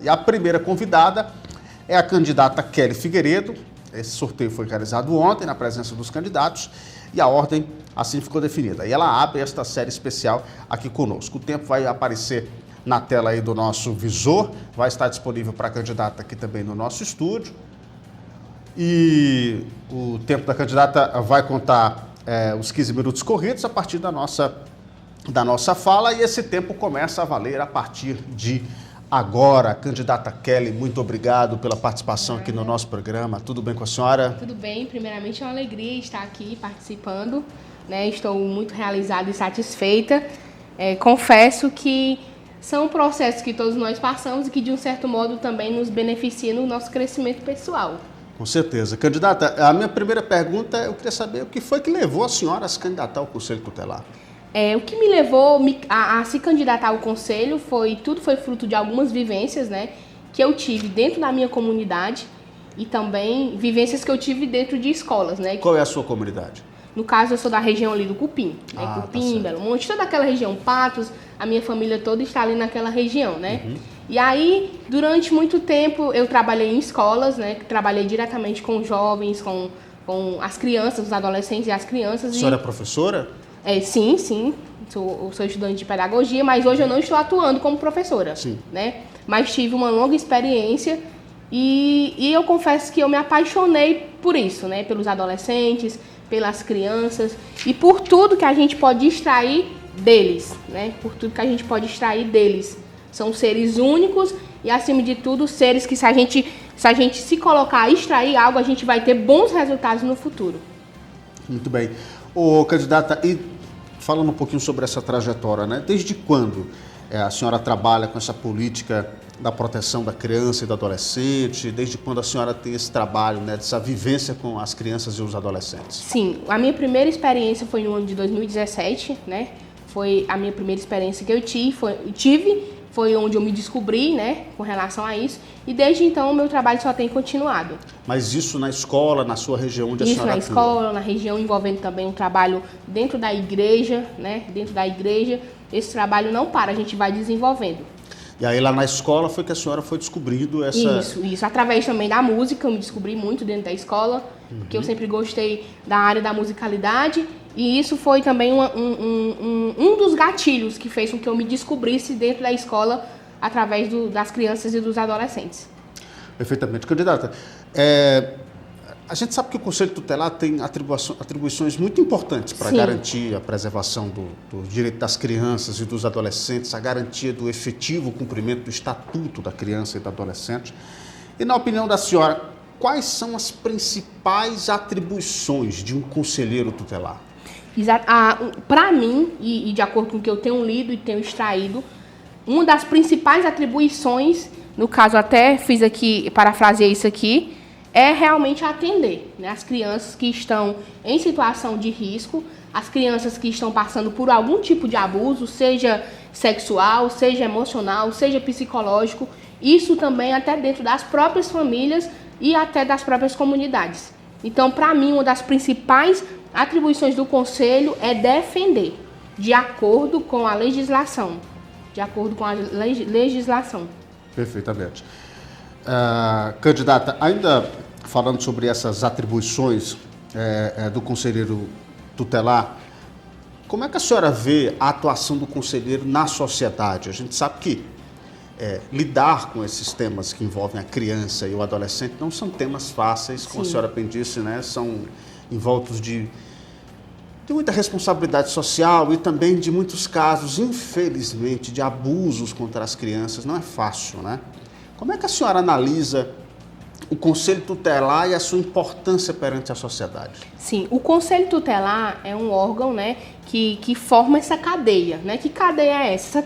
E a primeira convidada é a candidata Kelly Figueiredo. Esse sorteio foi realizado ontem na presença dos candidatos e a ordem assim ficou definida. E ela abre esta série especial aqui conosco. O tempo vai aparecer na tela aí do nosso visor, vai estar disponível para a candidata aqui também no nosso estúdio. E o tempo da candidata vai contar os 15 minutos corridos a partir da nossa fala, e esse tempo começa a valer a partir de agora. Candidata Kelly, muito obrigado pela participação aqui no nosso programa. Tudo bem com a senhora? Tudo bem. Primeiramente, é uma alegria estar aqui participando, né? Estou muito realizada e satisfeita. Confesso que são processos que todos nós passamos e que, de um certo modo, também nos beneficiam no nosso crescimento pessoal. Com certeza. Candidata, a minha primeira pergunta, eu queria saber o que foi que levou a senhora a se candidatar ao Conselho Tutelar? O que me levou a se candidatar ao conselho foi fruto de algumas vivências, né, que eu tive dentro da minha comunidade e também vivências que eu tive dentro de escolas, né. Qual é a sua comunidade? No caso, eu sou da região ali do Cupim, né, Cupim, tá, Belo Monte, toda aquela região, Patos, a minha família toda está ali naquela região, né. Uhum. E aí, durante muito tempo, eu trabalhei em escolas, né, trabalhei diretamente com jovens, com as crianças, os adolescentes e as crianças. A senhora é professora? Sim, sou estudante de pedagogia, mas hoje eu não estou atuando como professora, né? Mas tive uma longa experiência e eu confesso que eu me apaixonei por isso, né? Pelos adolescentes, pelas crianças e por tudo que a gente pode extrair deles, né? Por tudo que a gente pode extrair deles. São seres únicos e, acima de tudo, seres que se a gente se colocar a extrair algo, a gente vai ter bons resultados no futuro. Muito bem. Ô, candidata, e falando um pouquinho sobre essa trajetória, né? Desde quando a senhora trabalha com essa política da proteção da criança e do adolescente? Desde quando a senhora tem esse trabalho, né, dessa vivência com as crianças e os adolescentes? Sim, a minha primeira experiência foi no ano de 2017, né? Foi a minha primeira experiência que eu tive. Foi onde eu me descobri, né, com relação a isso. E desde então o meu trabalho só tem continuado. Mas isso na escola, na sua região onde a senhora atua? Isso na escola, na região, envolvendo também um trabalho dentro da igreja, né? Dentro da igreja, esse trabalho não para, a gente vai desenvolvendo. E aí lá na escola foi que a senhora foi descobrindo essa... Isso. Através também da música, eu me descobri muito dentro da escola, porque eu sempre gostei da área da musicalidade. E isso foi também um dos gatilhos que fez com que eu me descobrisse dentro da escola através das crianças e dos adolescentes. Perfeitamente. Candidata, a gente sabe que o Conselho Tutelar tem atribuições muito importantes para garantir a preservação do direito das crianças e dos adolescentes, a garantia do efetivo cumprimento do Estatuto da Criança e do Adolescente. E, na opinião da senhora, quais são as principais atribuições de um conselheiro tutelar? Para mim, e de acordo com o que eu tenho lido e tenho extraído, uma das principais atribuições, no caso até fiz aqui, parafraseei isso aqui, é realmente atender, né, as crianças que estão em situação de risco, as crianças que estão passando por algum tipo de abuso, seja sexual, seja emocional, seja psicológico, isso também até dentro das próprias famílias e até das próprias comunidades. Então, para mim, uma das principais atribuições do Conselho é defender, de acordo com a legislação. De acordo com a legislação. Perfeitamente. Candidata, ainda falando sobre essas atribuições do conselheiro tutelar, como é que a senhora vê a atuação do conselheiro na sociedade? A gente sabe que lidar com esses temas que envolvem a criança e o adolescente não são temas fáceis, como a senhora bem disse, né? São envoltos de muita responsabilidade social e também de muitos casos, infelizmente, de abusos contra as crianças. Não é fácil, né? Como é que a senhora analisa o Conselho Tutelar e a sua importância perante a sociedade? Sim, o Conselho Tutelar é um órgão, né, que forma essa cadeia, né? Que cadeia é essa?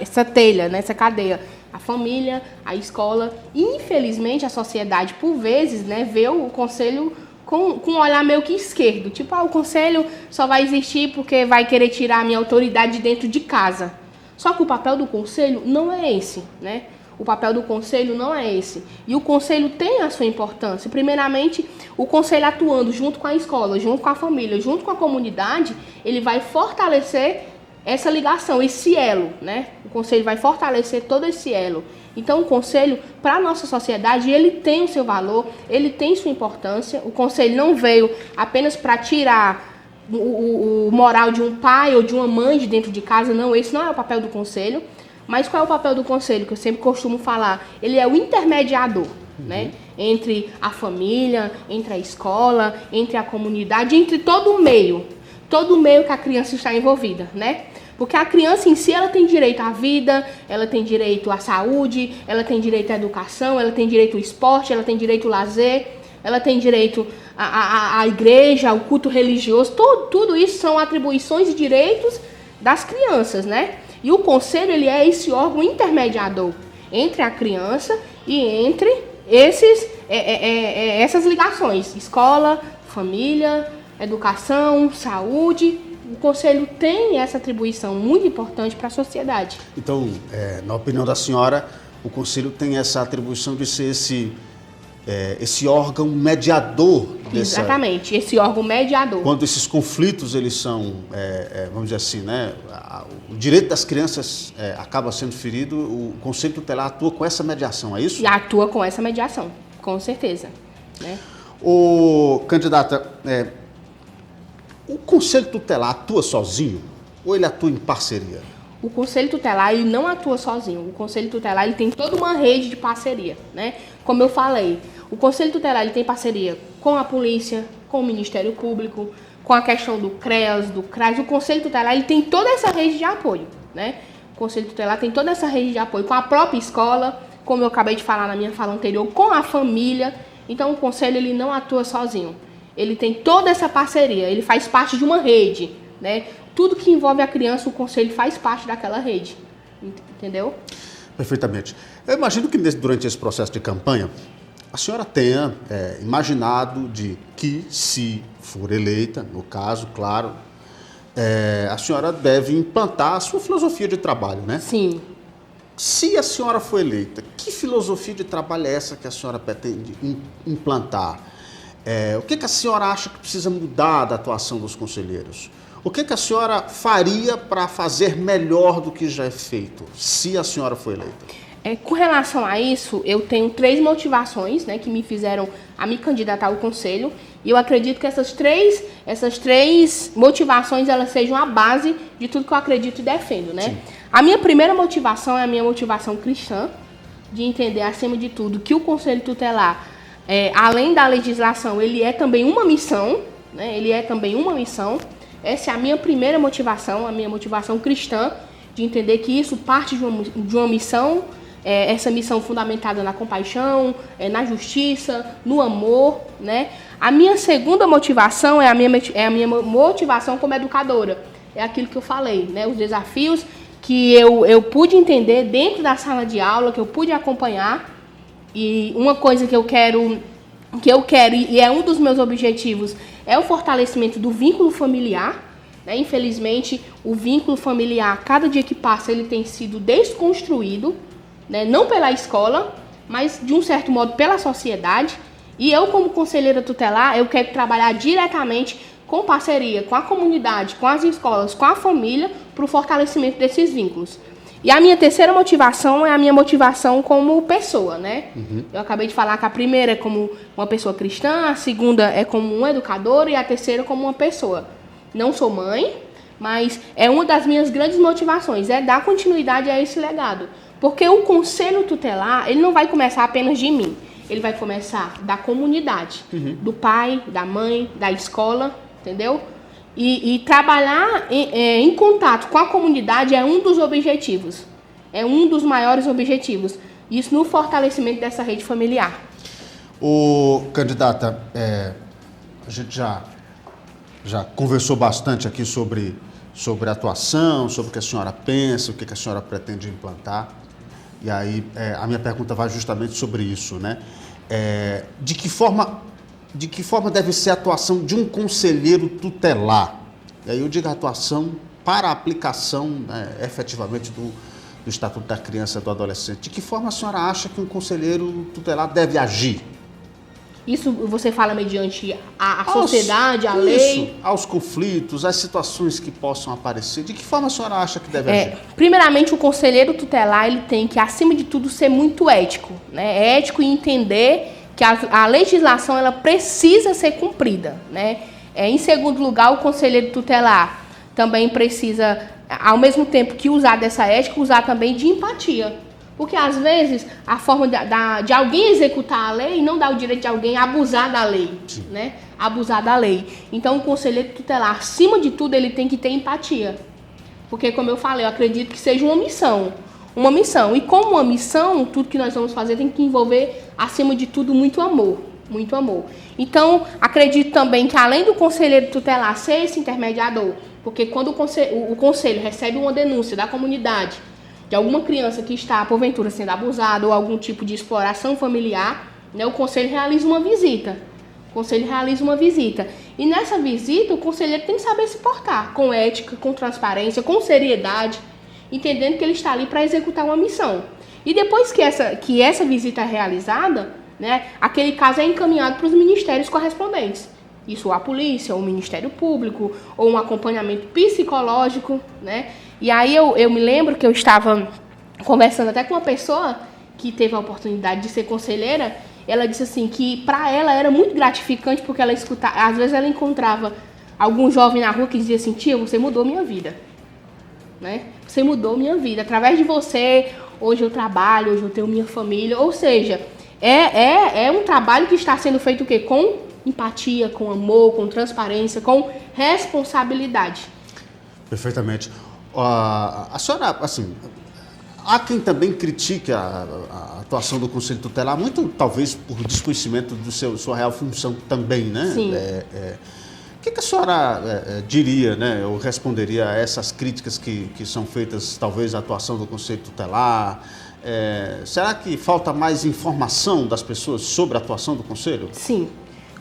Essa telha, né? Essa cadeia. A família, a escola e, infelizmente, a sociedade, por vezes, né, vê o Conselho com um olhar meio que esquerdo. Tipo, o Conselho só vai existir porque vai querer tirar a minha autoridade de dentro de casa. Só que o papel do Conselho não é esse, né? O papel do Conselho não é esse. E o Conselho tem a sua importância. Primeiramente, o Conselho atuando junto com a escola, junto com a família, junto com a comunidade, ele vai fortalecer essa ligação, esse elo, né? O Conselho vai fortalecer todo esse elo. Então, o conselho, para a nossa sociedade, ele tem o seu valor, ele tem sua importância. O conselho não veio apenas para tirar o moral de um pai ou de uma mãe de dentro de casa, não, esse não é o papel do conselho. Mas qual é o papel do conselho, que eu sempre costumo falar? Ele é o intermediador, né? Entre a família, entre a escola, entre a comunidade, entre todo o meio que a criança está envolvida, né? Porque a criança em si, ela tem direito à vida, ela tem direito à saúde, ela tem direito à educação, ela tem direito ao esporte, ela tem direito ao lazer, ela tem direito à igreja, ao culto religioso. Tudo isso são atribuições e direitos das crianças, né? E o conselho, ele é esse órgão intermediador entre a criança e entre essas ligações: escola, família, educação, saúde. O conselho tem essa atribuição muito importante para a sociedade. Então, na opinião da senhora, o conselho tem essa atribuição de ser esse órgão mediador dessa... Exatamente, esse órgão mediador. Quando esses conflitos, eles são, vamos dizer assim, né, o direito das crianças acaba sendo ferido, o Conselho Tutelar atua com essa mediação, é isso? E atua com essa mediação, com certeza, né? Candidata, o Conselho Tutelar atua sozinho ou ele atua em parceria? O Conselho Tutelar, ele não atua sozinho. O Conselho Tutelar, ele tem toda uma rede de parceria, né? Como eu falei, o Conselho Tutelar, ele tem parceria com a polícia, com o Ministério Público, com a questão do CREAS, do CRAS. O Conselho Tutelar, ele tem toda essa rede de apoio, né? O Conselho Tutelar tem toda essa rede de apoio com a própria escola, como eu acabei de falar na minha fala anterior, com a família. Então, o Conselho, ele não atua sozinho. Ele tem toda essa parceria, ele faz parte de uma rede, né? Tudo que envolve a criança, o Conselho faz parte daquela rede, entendeu? Perfeitamente. Eu imagino que durante esse processo de campanha, a senhora tenha imaginado de que, se for eleita, no caso, claro, a senhora deve implantar a sua filosofia de trabalho, né? Sim. Se a senhora for eleita, que filosofia de trabalho é essa que a senhora pretende implantar? O que a senhora acha que precisa mudar da atuação dos conselheiros? O que a senhora faria para fazer melhor do que já é feito, se a senhora for eleita? Com relação a isso, eu tenho 3 motivações, né, que me fizeram a me candidatar ao conselho. E eu acredito que essas três motivações, elas sejam a base de tudo que eu acredito e defendo, né? Sim. A minha primeira motivação é a minha motivação cristã, de entender, acima de tudo, que o Conselho Tutelar, além da legislação, ele é também uma missão, né? Ele é também uma missão. Essa é a minha primeira motivação, a minha motivação cristã, de entender que isso parte de uma missão, essa missão fundamentada na compaixão, na justiça, no amor, né? A minha segunda motivação é a minha motivação como educadora. É aquilo que eu falei, né? Os desafios que eu pude entender dentro da sala de aula, que eu pude acompanhar. E uma coisa que eu quero, e é um dos meus objetivos, é o fortalecimento do vínculo familiar, né? Infelizmente, o vínculo familiar, cada dia que passa, ele tem sido desconstruído, né? Não pela escola, mas, de um certo modo, pela sociedade. E eu, como conselheira tutelar, eu quero trabalhar diretamente com parceria com a comunidade, com as escolas, com a família, para o fortalecimento desses vínculos. E a minha terceira motivação é a minha motivação como pessoa, né? Uhum. Eu acabei de falar que a primeira é como uma pessoa cristã, a segunda é como um educador e a terceira como uma pessoa. Não sou mãe, mas é uma das minhas grandes motivações, é dar continuidade a esse legado. Porque o Conselho Tutelar, ele não vai começar apenas de mim, ele vai começar da comunidade, do pai, da mãe, da escola, entendeu? E trabalhar em contato com a comunidade é um dos objetivos, é um dos maiores objetivos, isso no fortalecimento dessa rede familiar. Candidata, a gente já conversou bastante aqui sobre a atuação, sobre o que a senhora pensa, o que a senhora pretende implantar, e aí a minha pergunta vai justamente sobre isso, né? De que forma deve ser a atuação de um conselheiro tutelar? E aí eu digo atuação para a aplicação, né, efetivamente do Estatuto da Criança e do Adolescente. De que forma a senhora acha que um conselheiro tutelar deve agir? Isso você fala mediante a sociedade, a lei? Aos conflitos, às situações que possam aparecer. De que forma a senhora acha que deve agir? Primeiramente, o conselheiro tutelar ele tem que, acima de tudo, ser muito ético. Né? Ético e entender que a legislação ela precisa ser cumprida. Né? Em segundo lugar, o conselheiro tutelar também precisa, ao mesmo tempo que usar dessa ética, usar também de empatia. Porque, às vezes, a forma de alguém executar a lei não dá o direito de alguém abusar da lei, né? Abusar da lei. Então, o conselheiro tutelar, acima de tudo, ele tem que ter empatia. Porque, como eu falei, eu acredito que seja uma missão. Uma missão. E como uma missão, tudo que nós vamos fazer tem que envolver, acima de tudo, muito amor. Muito amor. Então, acredito também que, além do conselheiro tutelar ser esse intermediador, porque quando o conselho recebe uma denúncia da comunidade de alguma criança que está, porventura, sendo abusada ou algum tipo de exploração familiar, né, o conselho realiza uma visita. O conselho realiza uma visita. E nessa visita, o conselheiro tem que saber se portar com ética, com transparência, com seriedade, entendendo que ele está ali para executar uma missão. E depois que essa visita é realizada, né, aquele caso é encaminhado para os ministérios correspondentes. Isso a polícia, ou o Ministério Público, ou um acompanhamento psicológico, né? E aí eu me lembro que eu estava conversando até com uma pessoa que teve a oportunidade de ser conselheira. Ela disse assim que para ela era muito gratificante porque ela escutava, às vezes ela encontrava algum jovem na rua que dizia assim: tia, você mudou minha vida, né? Você mudou minha vida, através de você, hoje eu trabalho, hoje eu tenho minha família. Ou seja, é um trabalho que está sendo feito o quê? Com empatia, com amor, com transparência, com responsabilidade. Perfeitamente. A senhora, assim, há quem também critique a atuação do Conselho Tutelar, muito talvez por desconhecimento do sua real função também, né? Sim. O que a senhora diria, né, ou responderia a essas críticas que são feitas, talvez, à atuação do Conselho Tutelar? Será que falta mais informação das pessoas sobre a atuação do Conselho? Sim.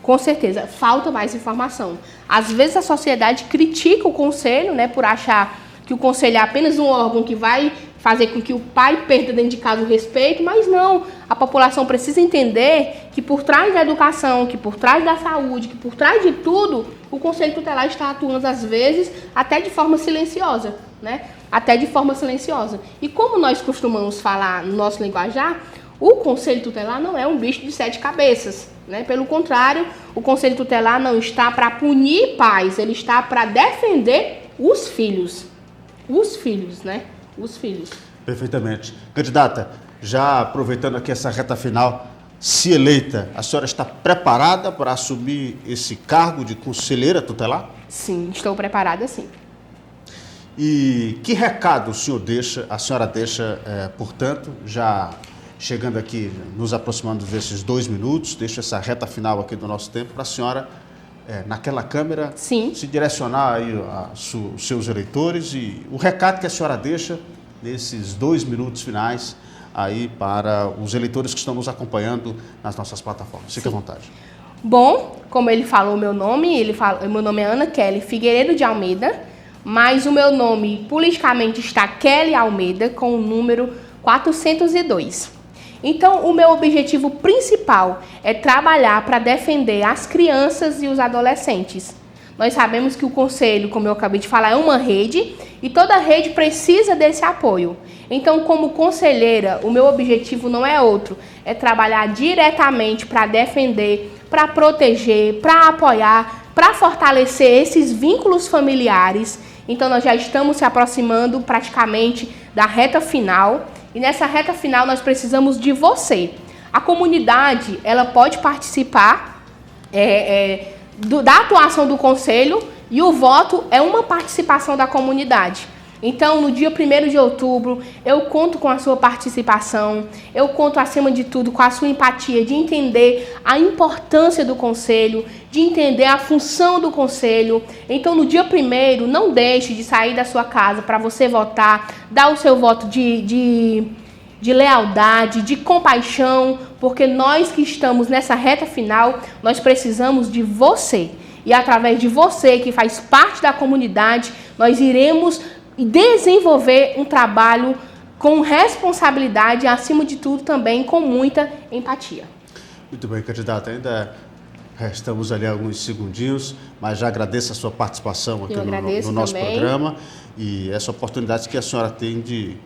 Com certeza, falta mais informação. Às vezes a sociedade critica o conselho, né, por achar que o conselho é apenas um órgão que vai fazer com que o pai perda dentro de casa o respeito, mas não. A população precisa entender que por trás da educação, que por trás da saúde, que por trás de tudo, o conselho tutelar está atuando às vezes até de forma silenciosa, né? Até de forma silenciosa. E como nós costumamos falar no nosso linguajar, o conselho tutelar não é um bicho de 7 cabeças. Né? Pelo contrário, o conselho tutelar não está para punir pais, ele está para defender os filhos. Os filhos, né? Os filhos. Perfeitamente. Candidata, já aproveitando aqui essa reta final, se eleita, a senhora está preparada para assumir esse cargo de conselheira tutelar? Sim, estou preparada, sim. E que recado a senhora deixa, portanto, já chegando aqui, nos aproximando desses 2 minutos, deixo essa reta final aqui do nosso tempo para a senhora, naquela câmera, sim, se direcionar aí aos seus eleitores e o recado que a senhora deixa nesses 2 minutos finais aí para os eleitores que estão nos acompanhando nas nossas plataformas. Fique à vontade. Bom, como ele falou meu nome, meu nome é Ana Kelly Figueiredo de Almeida, mas o meu nome politicamente está Kelly Almeida com o número 402. Então, o meu objetivo principal é trabalhar para defender as crianças e os adolescentes. Nós sabemos que o Conselho, como eu acabei de falar, é uma rede e toda rede precisa desse apoio. Então, como conselheira, o meu objetivo não é outro, é trabalhar diretamente para defender, para proteger, para apoiar, para fortalecer esses vínculos familiares. Então, nós já estamos se aproximando praticamente da reta final. E nessa reta final nós precisamos de você. A comunidade, ela pode participar da atuação do conselho e o voto é uma participação da comunidade. Então, no dia 1º de outubro, eu conto com a sua participação, eu conto, acima de tudo, com a sua empatia, de entender a importância do conselho, de entender a função do conselho. Então, no dia 1º, não deixe de sair da sua casa para você votar, dar o seu voto de lealdade, de compaixão, porque nós que estamos nessa reta final, nós precisamos de você. E através de você, que faz parte da comunidade, nós iremos desenvolver um trabalho com responsabilidade e, acima de tudo, também com muita empatia. Muito bem, candidato. Ainda restamos ali alguns segundinhos, mas já agradeço a sua participação aqui no nosso programa e essa oportunidade que a senhora tem de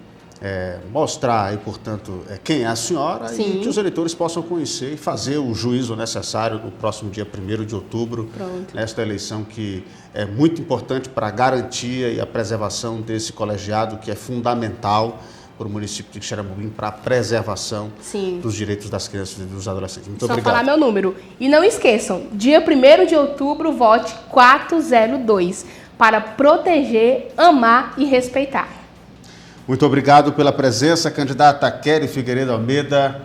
mostrar aí, portanto, quem é a senhora. Sim. E que os eleitores possam conhecer e fazer o juízo necessário no próximo dia 1º de outubro, nesta eleição que é muito importante para a garantia e a preservação desse colegiado, que é fundamental para o município de Xeramobim, para a preservação dos direitos das crianças e dos adolescentes. Muito obrigado. Só falar meu número. E não esqueçam, dia 1º de outubro, vote 402, para proteger, amar e respeitar. Muito obrigado pela presença, candidata Kelly Figueiredo Almeida.